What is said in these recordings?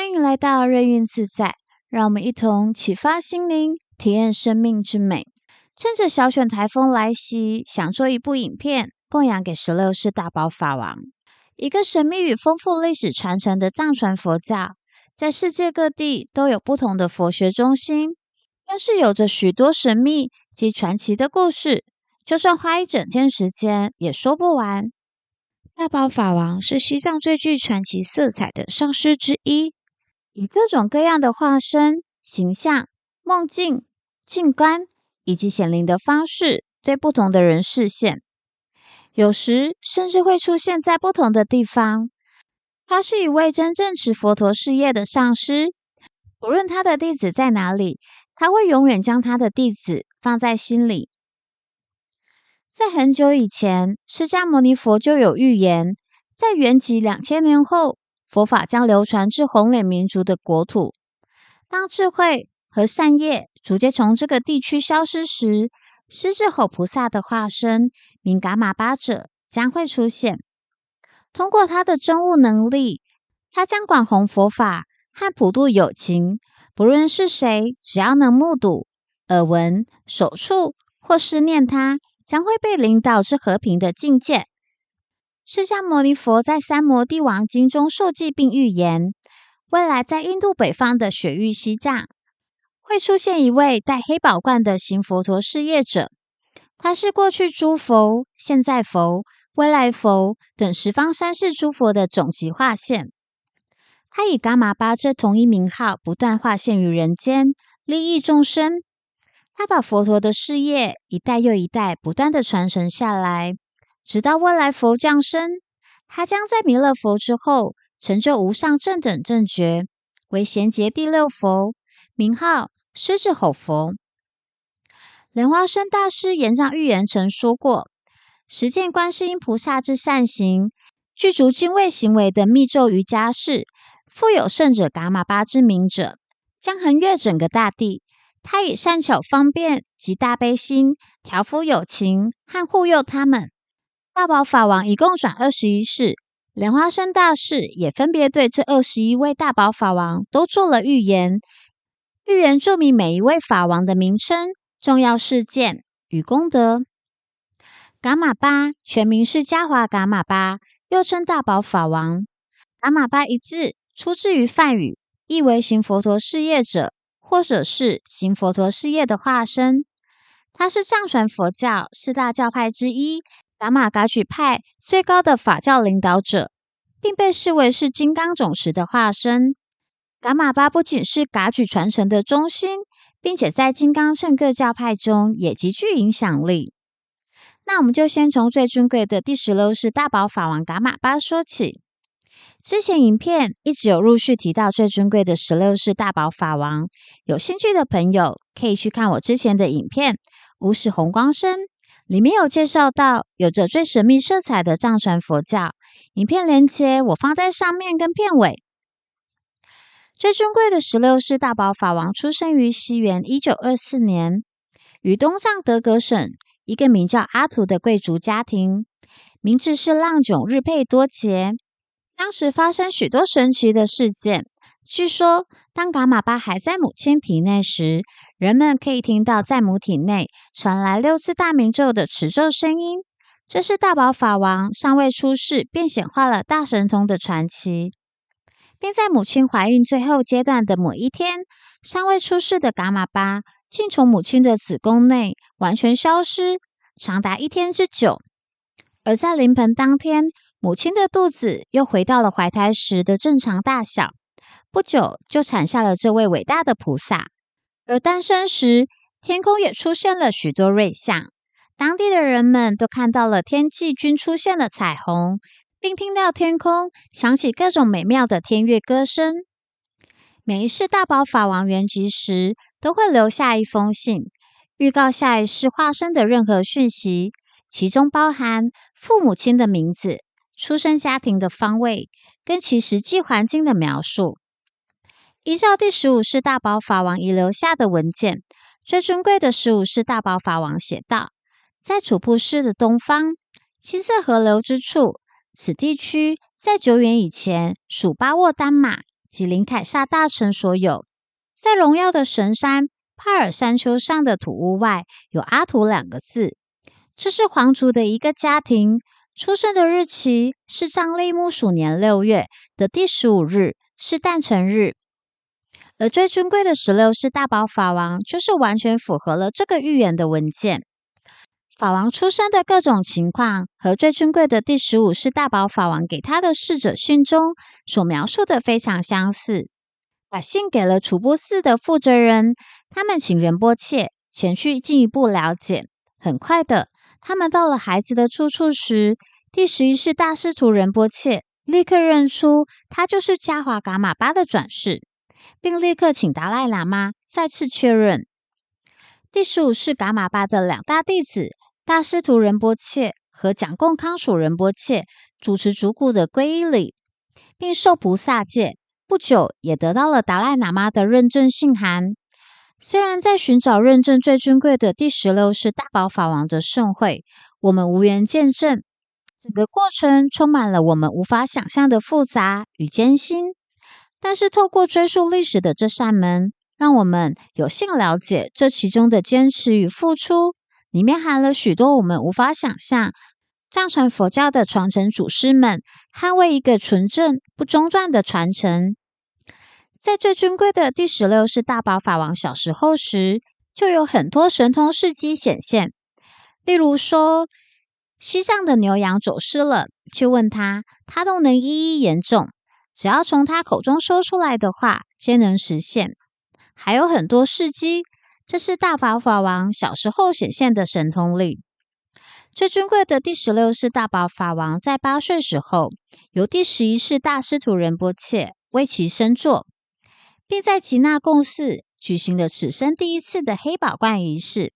欢迎来到任运自在，让我们一同启发心灵，体验生命之美。趁着小选台风来袭，想做一部影片供养给16世大宝法王，一个神秘与丰富历史传承的藏传佛教，在世界各地都有不同的佛学中心，更是有着许多神秘及传奇的故事，就算花一整天时间也说不完。大宝法王是西藏最具传奇色彩的上师之一，以各种各样的化身、形象、梦境、静观以及显灵的方式对不同的人示现，有时甚至会出现在不同的地方。他是一位真正持佛陀事业的上师，无论他的弟子在哪里，他会永远将他的弟子放在心里。在很久以前，释迦牟尼佛就有预言，在圆寂2000年后，佛法将流传至红脸民族的国土。当智慧和善业逐渐从这个地区消失时，狮子吼菩萨的化身名噶玛巴者将会出现。通过他的真悟能力，他将广弘佛法和普度有情，不论是谁，只要能目睹、耳闻、手触或思念他，将会被领导至和平的境界。释迦牟尼佛在《三摩地王经》中受记并预言，未来在印度北方的雪域西藏，会出现一位戴黑宝冠的行佛陀事业者。他是过去诸佛、现在佛、未来佛等十方三世诸佛的总集化现。他以噶玛巴这同一名号不断化现于人间，利益众生。他把佛陀的事业一代又一代不断的传承下来，直到未来佛降生，他将在弥勒佛之后成就无上正等正觉，为贤劫第6佛，名号狮子吼佛。莲花生大师延藏预言曾说过，实践观世音菩萨之善行，具足敬畏行为的密咒瑜伽士，富有圣者噶玛巴之名者，将横越整个大地。他以善巧方便及大悲心调伏有情和护佑他们。大宝法王一共转21世，莲花生大士也分别对这21位大宝法王都做了预言。预言注明每一位法王的名称、重要事件与功德。噶玛巴全名是嘉华噶玛巴，又称大宝法王。噶玛巴一字出自于梵语，意为行佛陀事业者，或者是行佛陀事业的化身。他是藏传佛教4大教派之一噶玛噶举派最高的法教领导者，并被视为是金刚总持的化身。噶玛巴不仅是噶举传承的中心，并且在金刚乘各教派中也极具影响力。那我们就先从最尊贵的第16世大宝法王噶玛巴说起。之前影片一直有陆续提到最尊贵的16世大宝法王，有兴趣的朋友可以去看我之前的影片《无始红光身》，里面有介绍到有着最神秘色彩的藏传佛教，影片连结我放在上面跟片尾。最尊贵的16世大宝法王出生于西元1924年，于东藏德格省一个名叫阿图的贵族家庭，名字是浪炯日佩多杰。当时发生许多神奇的事件，据说当噶玛巴还在母亲体内时，人们可以听到在母体内传来6字大明咒的持咒声音，这是大宝法王尚未出世便显化了大神通的传奇，并在母亲怀孕最后阶段的某一天，尚未出世的噶玛巴竟从母亲的子宫内完全消失，长达1天之久。而在临盆当天，母亲的肚子又回到了怀胎时的正常大小，不久就产下了这位伟大的菩萨。而诞生时，天空也出现了许多瑞象，当地的人们都看到了天际均出现了彩虹，并听到天空响起各种美妙的天乐歌声。每一世大宝法王圆寂时，都会留下一封信，预告下一世化身的任何讯息，其中包含父母亲的名字、出生家庭的方位跟其实际环境的描述。依照第15世大宝法王遗留下的文件，最尊贵的15世大宝法王写道，在楚布市的东方，青色河流之处，此地区在久远以前属巴沃丹玛及林凯撒大臣所有。在荣耀的神山帕尔山丘上的土屋外，有阿图2个字。这是皇族的一个家庭，出生的日期是藏历木鼠年6月的第15日，是诞辰日。而最尊贵的16世大宝法王，就是完全符合了这个预言的文件。法王出生的各种情况和最尊贵的第15世大宝法王给他的侍者信中所描述的非常相似。把信给了楚布寺的负责人，他们请仁波切前去进一步了解。很快的，他们到了孩子的住处时，第11世大师徒仁波切立刻认出他就是嘉华噶玛巴的转世，并立刻请达赖喇嘛再次确认。第15世噶玛巴的2大弟子大师徒仁波切和蒋贡康属仁波切主持主骨的皈依礼，并受菩萨戒，不久也得到了达赖喇嘛的认证信函。虽然在寻找认证最尊贵的第16世大宝法王的盛会，我们无缘见证，整个过程充满了我们无法想象的复杂与艰辛。但是透过追溯历史的这扇门，让我们有幸了解这其中的坚持与付出，里面含了许多我们无法想象藏传佛教的传承祖师们捍卫一个纯正不中断的传承。在最尊贵的第16世大宝法王小时候时，就有很多神通事迹显现。例如说，西藏的牛羊走失了，去问他，他都能一一言中，只要从他口中说出来的话，皆能实现。还有很多事迹，这是大宝法王小时候显现的神通力。最尊贵的第16世大宝法王在8岁时候，由第11世大师徒仁波切为其升座，并在吉纳贡寺举行了此生第一次的黑宝冠仪式。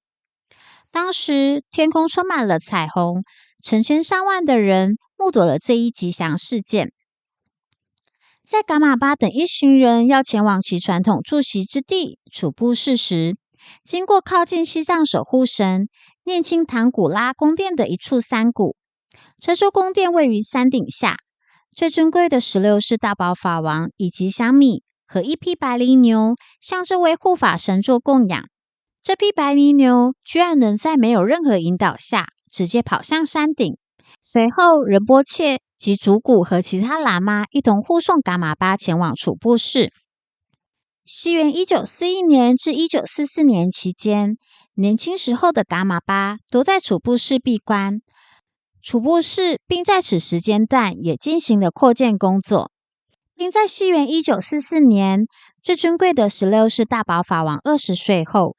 当时天空充满了彩虹，成千上万的人目睹了这一吉祥事件。在噶玛巴等一行人要前往其传统住席之地楚布寺时，经过靠近西藏守护神念青唐古拉宫殿的一处山谷。这座宫殿位于山顶下，最尊贵的16世大宝法王以及香米和一匹白犁牛向这位护法神做供养。这匹白犁牛居然能在没有任何引导下直接跑向山顶。随后仁波切及主骨和其他喇嘛一同护送噶玛巴前往楚布寺。西元1941年至1944年期间，年轻时候的噶玛巴都在楚布寺闭关。楚布寺并在此时间段也进行了扩建工作，并在西元1944年，最尊贵的16世大宝法王20岁后，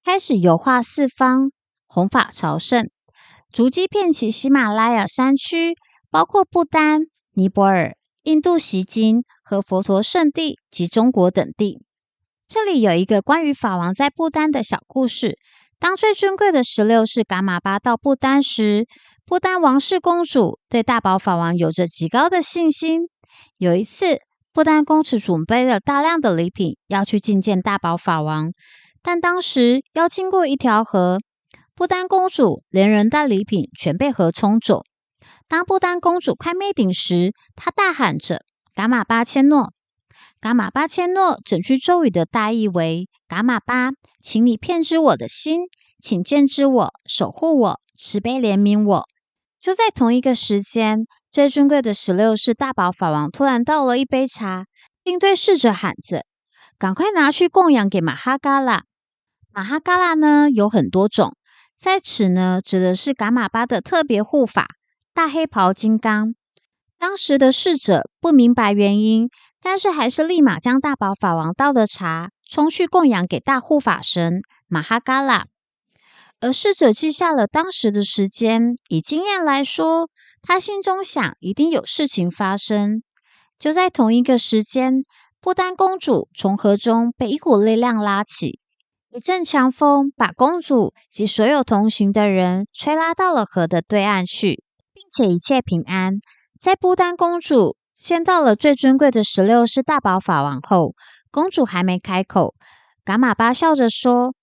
开始游化四方，弘法朝圣，足迹遍及喜马拉雅山区，包括不丹、尼泊尔、印度锡金和佛陀圣地及中国等地。这里有一个关于法王在不丹的小故事。当最尊贵的16世噶玛巴到不丹时，不丹王室公主对大宝法王有着极高的信心。有一次，不丹公主准备了大量的礼品要去觐见大宝法王，但当时要经过一条河，不丹公主连人带礼品全被河冲走。当不丹公主快灭顶时，她大喊着噶玛巴千诺。噶玛巴千诺整句咒语的大意为：噶玛巴，请你遍知我的心，请见知我，守护我，慈悲怜悯我。就在同一个时间，最尊贵的16世大宝法王突然倒了一杯茶，并对侍者喊着：赶快拿去供养给马哈嘎拉。马哈嘎拉呢有很多种，在此呢指的是噶玛巴的特别护法大黑袍金刚。当时的侍者不明白原因，但是还是立马将大宝法王倒的茶冲去供养给大护法神马哈嘎拉。而侍者记下了当时的时间，以经验来说，他心中想一定有事情发生。就在同一个时间，不丹公主从河中被一股力量拉起，一阵强风把公主及所有同行的人吹拉到了河的对岸去，并且一切平安。在不丹公主见到了最尊贵的16世大宝法王后，公主还没开口，噶玛巴笑着说：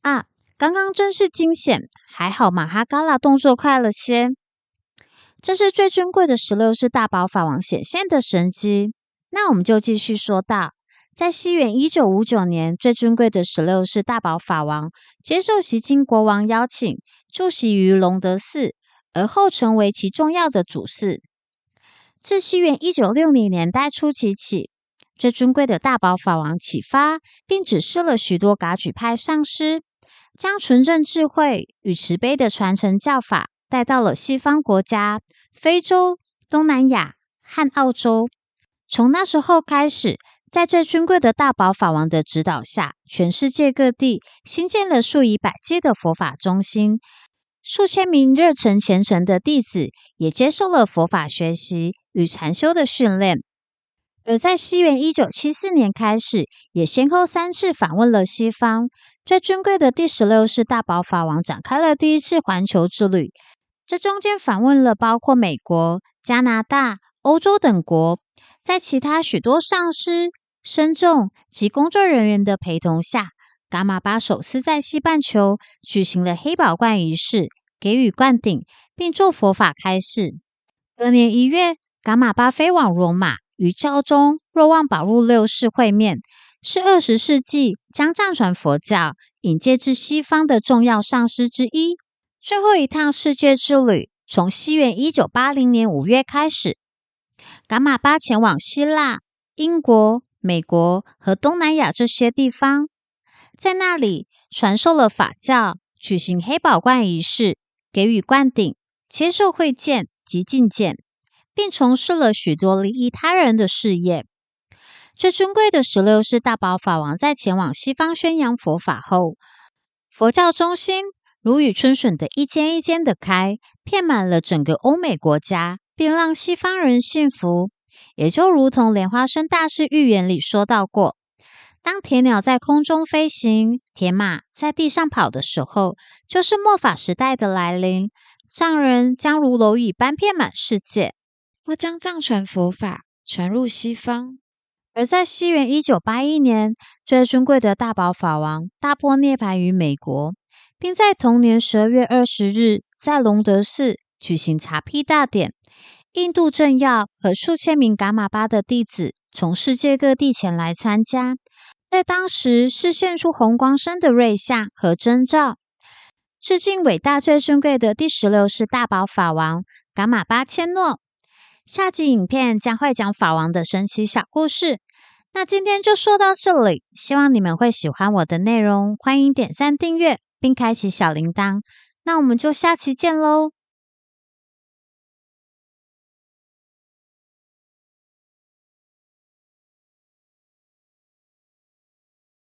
啊，刚刚真是惊险，还好马哈嘎拉动作快了些。这是最尊贵的16世大宝法王显现的神迹。那我们就继续说到，在西元1959年，最尊贵的16世大宝法王接受西金国王邀请，驻席于隆德寺，而后成为其重要的主事。自西元1960年代初期起，最尊贵的大宝法王启发并指示了许多噶举派上师，将纯正智慧与慈悲的传承教法带到了西方国家、非洲、东南亚和澳洲。从那时候开始，在最尊贵的大宝法王的指导下，全世界各地兴建了数以百计的佛法中心，数千名热忱虔诚的弟子也接受了佛法学习与禅修的训练。而在西元1974年开始，也先后3次访问了西方。最尊贵的第16世大宝法王展开了第1次环球之旅，这中间访问了包括美国、加拿大、欧洲等国。在其他许多上师、僧众及工作人员的陪同下，噶玛巴首次在西半球举行了黑宝冠仪式，给予灌顶，并做佛法开示。隔年1月，噶玛巴飞往罗马，与教宗若望保禄6世会面，是20世纪将藏传佛教引介至西方的重要上师之一。最后一趟世界之旅从西元1980年5月开始，噶玛巴前往希腊、英国、美国和东南亚这些地方，在那里传授了法教，举行黑宝冠仪式，给予灌顶，接受会见及觐见，并从事了许多利益他人的事业。最尊贵的16世大宝法王在前往西方宣扬佛法后，佛教中心如雨春笋的一间一间的开，遍满了整个欧美国家，并让西方人信服。也就如同莲花生大师预言里说到过，当铁鸟在空中飞行，铁马在地上跑的时候，就是末法时代的来临，藏人将如蝼蚁般遍满世界，要将藏传佛法传入西方。而在西元1981年，最尊贵的大宝法王大波涅槃于美国，并在同年12月20日在隆德寺举行茶披大典。印度政要和数千名噶玛巴的弟子从世界各地前来参加，在当时是现出红光身的瑞相和征兆，致敬伟大最尊贵的第16世大宝法王噶玛巴千诺。下集影片将会讲法王的神奇小故事。那今天就说到这里，希望你们会喜欢我的内容，欢迎点赞订阅并开启小铃铛。那我们就下期见喽！